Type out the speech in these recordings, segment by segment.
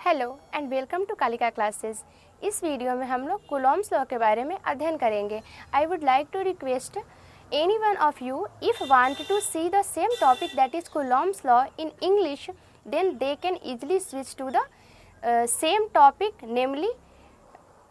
Hello and welcome to Kalika classes. इस video में हम लोग कूलॉम्स लॉ के बारे में अध्ययन करेंगे। I would like to request any one of you if want to see the same topic that is Coulomb's law in English then they can easily switch to the same topic namely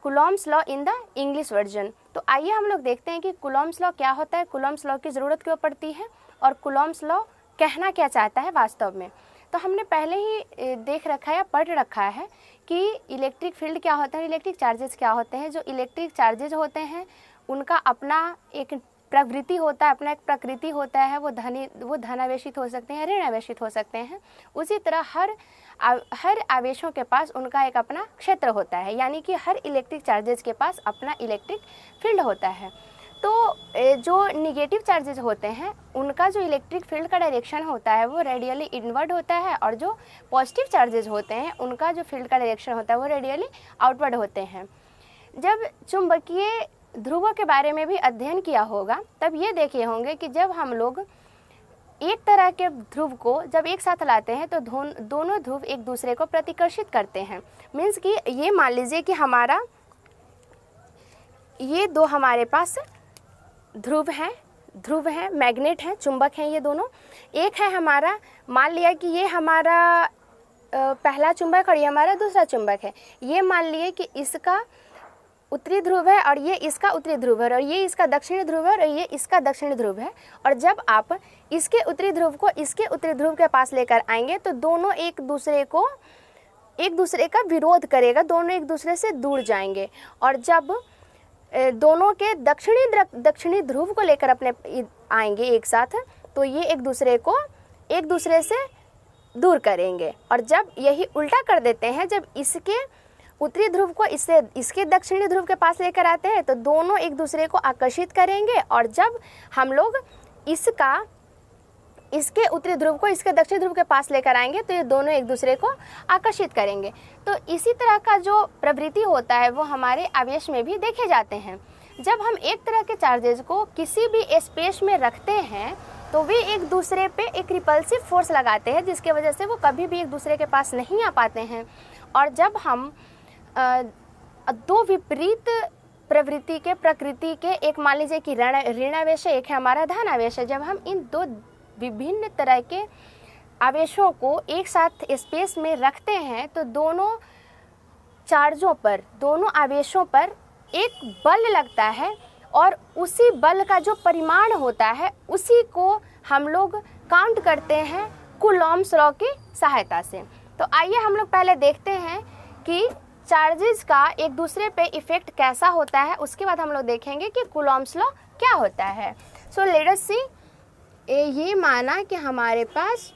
Coulomb's law in the English version. तो आइए हम लोग देखते हैं कि Coulomb's law क्या होता है, कूलॉम्स लॉ की ज़रूरत क्यों पड़ती है और कूलॉम्स लॉ कहना क्या चाहता है वास्तव में। तो हमने पहले ही देख रखा है या पढ़ रखा है कि इलेक्ट्रिक फील्ड क्या होता है, इलेक्ट्रिक चार्जेस क्या होते हैं। जो इलेक्ट्रिक चार्जेज होते हैं उनका अपना एक प्रवृत्ति होता है, अपना एक प्रकृति होता है। वो धनावेशित हो सकते हैं, ऋणावेशित हो सकते हैं। उसी तरह हर आवेशों के पास उनका एक अपना क्षेत्र होता है, यानी कि हर इलेक्ट्रिक चार्जेस के पास अपना इलेक्ट्रिक फील्ड होता है। तो जो निगेटिव चार्जेस होते हैं उनका जो इलेक्ट्रिक फील्ड का डायरेक्शन होता है वो रेडियली इनवर्ड होता है, और जो पॉजिटिव चार्जेस होते हैं उनका जो फील्ड का डायरेक्शन होता है वो रेडियली आउटवर्ड होते हैं। जब चुंबकीय ध्रुवों के बारे में भी अध्ययन किया होगा तब ये देखे होंगे कि जब हम लोग एक तरह के ध्रुव को जब एक साथ लाते हैं तो दोनों ध्रुव एक दूसरे को प्रतिकर्षित करते हैं। मीन्स कि ये मान लीजिए कि ये दो हमारे पास ध्रुव हैं, मैग्नेट हैं, चुंबक हैं ये दोनों। एक है हमारा, मान लिया कि ये हमारा पहला चुंबक और ये हमारा दूसरा चुंबक है। ये मान लिए कि इसका उत्तरी ध्रुव है और ये इसका उत्तरी ध्रुव है, और ये इसका दक्षिणी ध्रुव है और ये इसका दक्षिणी ध्रुव है। और जब आप इसके उत्तरी ध्रुव को इसके उत्तरी ध्रुव के पास लेकर आएंगे तो दोनों एक दूसरे का विरोध करेगा, दोनों एक दूसरे से दूर जाएंगे। और जब दोनों के दक्षिणी ध्रुव को लेकर अपने आएंगे एक साथ तो ये एक दूसरे से दूर करेंगे। और जब यही उल्टा कर देते हैं, जब इसके उत्तरी ध्रुव को इसके दक्षिणी ध्रुव के पास लेकर आते हैं तो दोनों एक दूसरे को आकर्षित करेंगे। और जब हम लोग इसके उत्तरी ध्रुव को इसके दक्षिणी ध्रुव के पास लेकर आएंगे तो ये दोनों एक दूसरे को आकर्षित करेंगे। तो इसी तरह का जो प्रवृत्ति होता है वो हमारे आवेश में भी देखे जाते हैं। जब हम एक तरह के चार्जेस को किसी भी स्पेस में रखते हैं तो वे एक दूसरे पे एक रिपल्सिव फोर्स लगाते हैं, जिसके वजह से वो कभी भी एक दूसरे के पास नहीं आ पाते हैं। और जब हम दो विपरीत प्रवृत्ति के प्रकृति के, एक मान लीजिए कि ऋणावेश है, एक है हमारा धनावेश है, जब हम इन दो विभिन्न तरह के आवेशों को एक साथ स्पेस में रखते हैं तो दोनों आवेशों पर एक बल लगता है, और उसी बल का जो परिमाण होता है उसी को हम लोग काउंट करते हैं कूलॉम्स लॉ की सहायता से। तो आइए हम लोग पहले देखते हैं कि चार्जेस का एक दूसरे पे इफेक्ट कैसा होता है, उसके बाद हम लोग देखेंगे कि कूलॉम्स लॉ क्या होता है। सो लेट अस सी। ये माना कि हमारे पास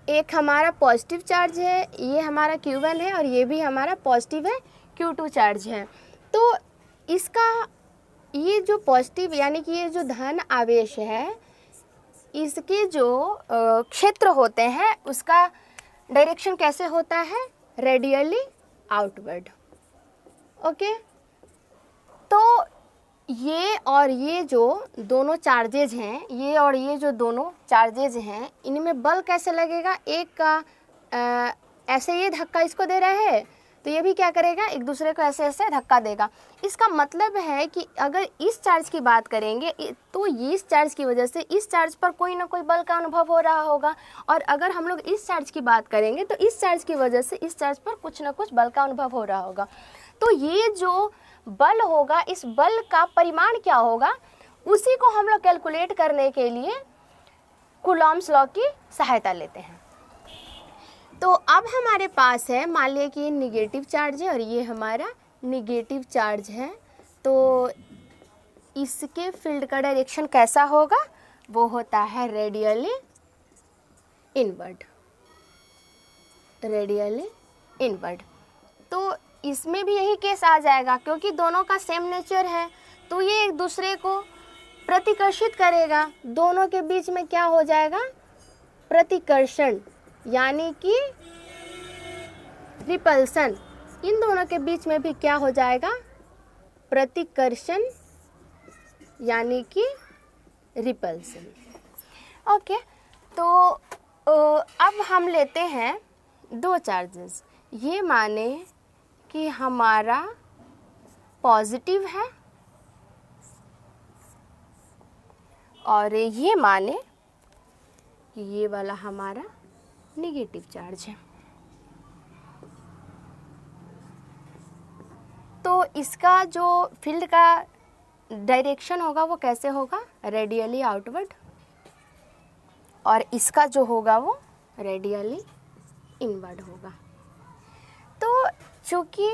एक हमारा पॉजिटिव चार्ज है, ये हमारा Q1 है, और ये भी हमारा पॉजिटिव है Q2 चार्ज है। तो इसका ये जो पॉजिटिव यानी कि ये जो धन आवेश है इसके जो क्षेत्र होते हैं उसका डायरेक्शन कैसे होता है, रेडियली आउटवर्ड। ओके, तो ये और ये जो दोनों चार्जेज हैं, ये और ये जो दोनों चार्जेज हैं, इनमें बल कैसे लगेगा। एक का ऐसे ये धक्का इसको दे रहा है तो ये भी क्या करेगा, एक दूसरे को ऐसे ऐसे धक्का देगा। इसका मतलब है कि अगर इस चार्ज की बात करेंगे तो इस चार्ज की वजह से इस चार्ज पर कोई ना कोई बल का अनुभव हो रहा होगा, और अगर हम लोग इस चार्ज की बात करेंगे तो इस चार्ज की वजह से इस चार्ज पर कुछ ना कुछ बल का अनुभव हो रहा होगा। तो ये जो बल होगा, इस बल का परिमाण क्या होगा, उसी को हम लोग कैलकुलेट करने के लिए कूलॉम्स लॉ की सहायता लेते हैं। तो अब हमारे पास है, मान लिया कि ये निगेटिव चार्ज है और ये हमारा निगेटिव चार्ज है, तो इसके फील्ड का डायरेक्शन कैसा होगा, वो होता है रेडियली इनवर्ड। तो इसमें भी यही केस आ जाएगा, क्योंकि दोनों का सेम नेचर है तो ये एक दूसरे को प्रतिकर्षित करेगा। दोनों के बीच में क्या हो जाएगा, प्रतिकर्षण, यानी कि रिपल्सन। इन दोनों के बीच में भी क्या हो जाएगा, प्रतिकर्षण, यानी कि रिपल्सन। ओके, तो अब हम लेते हैं दो चार्जेस, ये माने कि हमारा पॉजिटिव है और ये माने कि ये वाला हमारा नेगेटिव चार्ज है। तो इसका जो फील्ड का डायरेक्शन होगा वो कैसे होगा, रेडियली आउटवर्ड, और इसका जो होगा वो रेडियली इनवर्ड होगा। तो चूँकि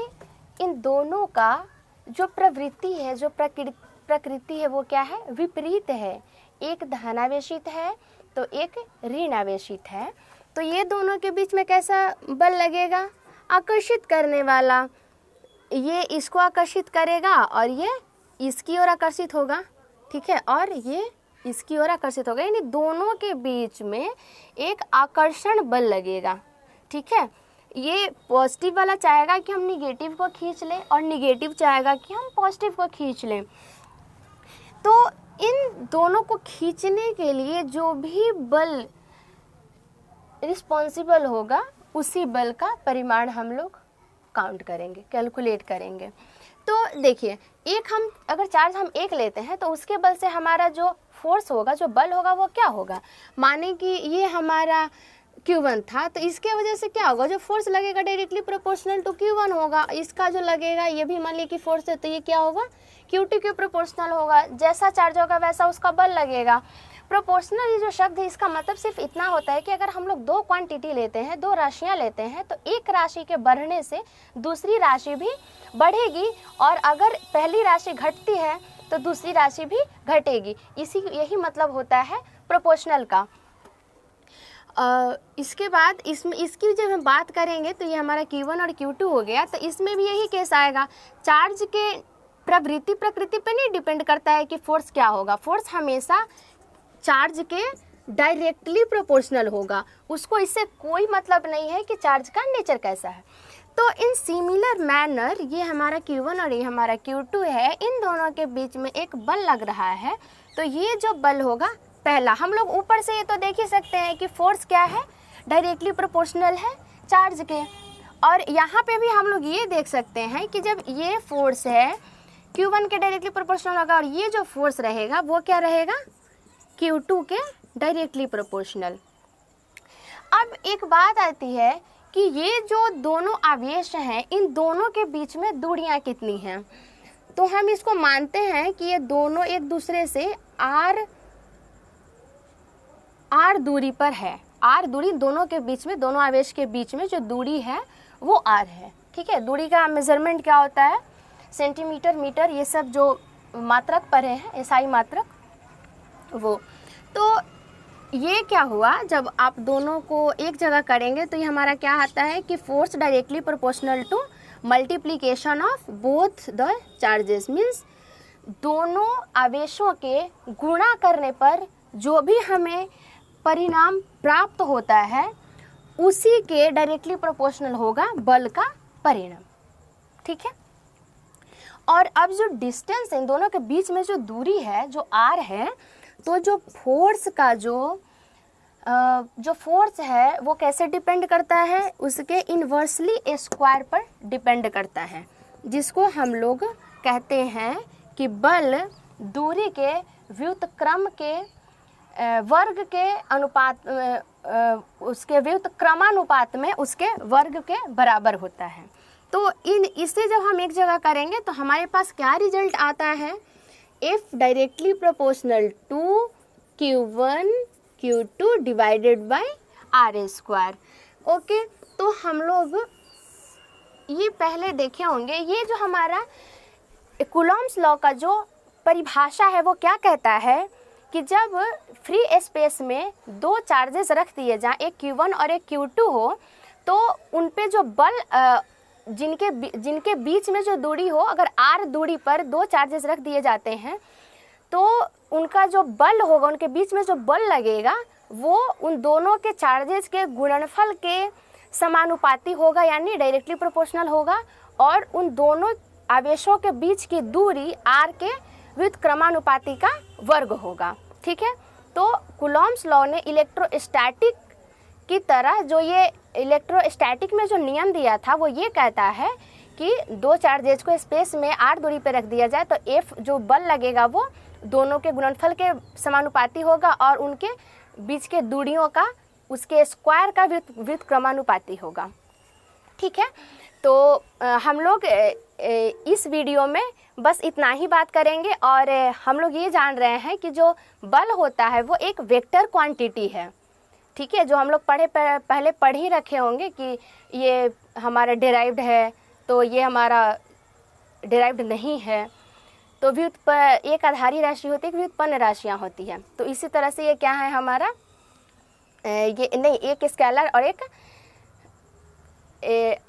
इन दोनों का जो प्रवृत्ति है, जो प्रकृति है वो क्या है, विपरीत है, एक धनावेशित है तो एक ऋणावेशित है, तो ये दोनों के बीच में कैसा बल लगेगा, आकर्षित करने वाला। ये इसको आकर्षित करेगा और ये इसकी ओर आकर्षित होगा, ठीक है, और ये इसकी ओर आकर्षित होगा, यानी दोनों के बीच में एक आकर्षण बल लगेगा, ठीक है। ये पॉजिटिव वाला चाहेगा कि हम निगेटिव को खींच लें और निगेटिव चाहेगा कि हम पॉजिटिव को खींच लें। तो इन दोनों को खींचने के लिए जो भी बल रिस्पॉन्सिबल होगा उसी बल का परिमाण हम लोग काउंट करेंगे, कैलकुलेट करेंगे। तो देखिए, एक हम अगर चार्ज हम एक लेते हैं तो उसके बल से हमारा जो फोर्स होगा, जो बल होगा वो क्या होगा, माने कि ये हमारा Q1 था, तो इसके वजह से क्या होगा, जो फोर्स लगेगा डायरेक्टली प्रोपोर्शनल टू Q1 होगा। इसका जो लगेगा ये भी मान लीजिए कि फोर्स है, तो ये क्या होगा, Q2 के प्रोपोर्शनल होगा। जैसा चार्ज होगा वैसा उसका बल लगेगा। प्रोपोर्शनल ये जो शब्द है इसका मतलब सिर्फ इतना होता है कि अगर हम लोग दो क्वांटिटी लेते हैं, दो राशियां लेते हैं, तो एक राशि के बढ़ने से दूसरी राशि भी बढ़ेगी, और अगर पहली राशि घटती है तो दूसरी राशि भी घटेगी। यही मतलब होता है प्रोपोर्शनल का। इसके बाद इसकी जब हम बात करेंगे तो ये हमारा Q1 और Q2 हो गया। तो इसमें भी यही केस आएगा। चार्ज के प्रकृति पे नहीं डिपेंड करता है कि फोर्स क्या होगा। फोर्स हमेशा चार्ज के डायरेक्टली प्रोपोर्शनल होगा, उसको इससे कोई मतलब नहीं है कि चार्ज का नेचर कैसा है। तो इन सिमिलर मैनर ये हमारा Q1 और ये हमारा Q2 है, इन दोनों के बीच में एक बल लग रहा है। तो ये जो बल होगा, पहला हम लोग ऊपर से ये तो देख ही सकते हैं कि फोर्स क्या है, डायरेक्टली प्रोपोर्शनल है चार्ज के। और यहाँ पे भी हम लोग ये देख सकते हैं कि जब ये फोर्स है Q1 के डायरेक्टली प्रोपोर्शनल होगा, और ये जो फोर्स रहेगा वो क्या रहेगा, Q2 के डायरेक्टली प्रोपोर्शनल। अब एक बात आती है कि ये जो दोनों आवेश हैं, इन दोनों के बीच में दूरियां कितनी हैं। तो हम इसको मानते हैं कि ये दोनों एक दूसरे से r दूरी पर है। r दूरी दोनों के बीच में, दोनों आवेश के बीच में जो दूरी है वो r है, ठीक है। दूरी का मेजरमेंट क्या होता है, सेंटीमीटर, मीटर, ये सब जो मात्रक पढ़े हैं, SI मात्रक वो। तो ये क्या हुआ, जब आप दोनों को एक जगह करेंगे तो ये हमारा क्या आता है कि force directly proportional to multiplication of both the charges, means दोनों आवेशों के गुणा करने पर जो भी हमें परिणाम प्राप्त होता है उसी के डायरेक्टली प्रोपोर्शनल होगा बल का परिणाम, ठीक है। और अब जो डिस्टेंस इन दोनों के बीच में जो दूरी है, जो r है, तो जो फोर्स का जो फोर्स है वो कैसे डिपेंड करता है, उसके इन्वर्सली स्क्वायर पर डिपेंड करता है, जिसको हम लोग कहते हैं कि बल दूरी के व्युत्क्रम के वर्ग के अनुपात, उसके व्युत्क्रमानुपात में उसके वर्ग के बराबर होता है। तो इससे जब हम एक जगह करेंगे तो हमारे पास क्या रिजल्ट आता है, F directly proportional to Q1 Q2 divided by R square. Okay, तो हम लोग ये पहले देखे होंगे, ये जो हमारा कूलॉम्स लॉ का जो परिभाषा है वो क्या कहता है कि जब फ्री स्पेस में दो चार्जेस रख दिए जाएं, एक Q1 और एक Q2 हो, तो उन पे जो बल जिनके बीच में जो दूरी हो, अगर r दूरी पर दो चार्जेस रख दिए जाते हैं तो उनका जो बल होगा, उनके बीच में जो बल लगेगा वो उन दोनों के चार्जेस के गुणनफल के समानुपाती होगा, यानी डायरेक्टली प्रोपोर्शनल होगा, और उन दोनों आवेशों के बीच की दूरी r के व्युत्क्रमानुपाती का वर्ग होगा, ठीक है। तो कूलॉम्स लॉ ने इलेक्ट्रोस्टैटिक की तरह जो ये इलेक्ट्रोस्टैटिक में जो नियम दिया था वो ये कहता है कि दो चार्जेज को स्पेस में r दूरी पर रख दिया जाए तो F जो बल लगेगा वो दोनों के गुणनफल के समानुपाती होगा और उनके बीच के दूरियों का उसके स्क्वायर का व्युत्क्रमानुपाती होगा। ठीक है, तो हम लोग इस वीडियो में बस इतना ही बात करेंगे और हम लोग ये जान रहे हैं कि जो बल होता है वो एक वेक्टर क्वांटिटी है। ठीक है, जो हम लोग पहले पढ़ ही रखे होंगे कि ये हमारा डिराइव्ड है तो ये हमारा डिराइव्ड नहीं है। तो एक आधारी राशि होती है, व्युत्पन्न राशियाँ होती है। तो इसी तरह से ये क्या है हमारा ये नहीं, एक स्केलर और एक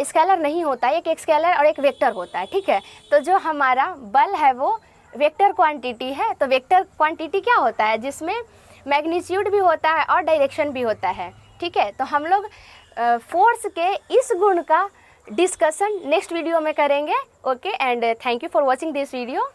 स्केलर नहीं होता है, एक स्केलर और एक वेक्टर होता है। ठीक है, तो जो हमारा बल है वो वेक्टर क्वांटिटी है। तो वेक्टर क्वांटिटी क्या होता है, जिसमें मैग्नीट्यूड भी होता है और डायरेक्शन भी होता है। ठीक है, तो हम लोग फोर्स के इस गुण का डिस्कशन नेक्स्ट वीडियो में करेंगे। Okay, and thank you for watching this video.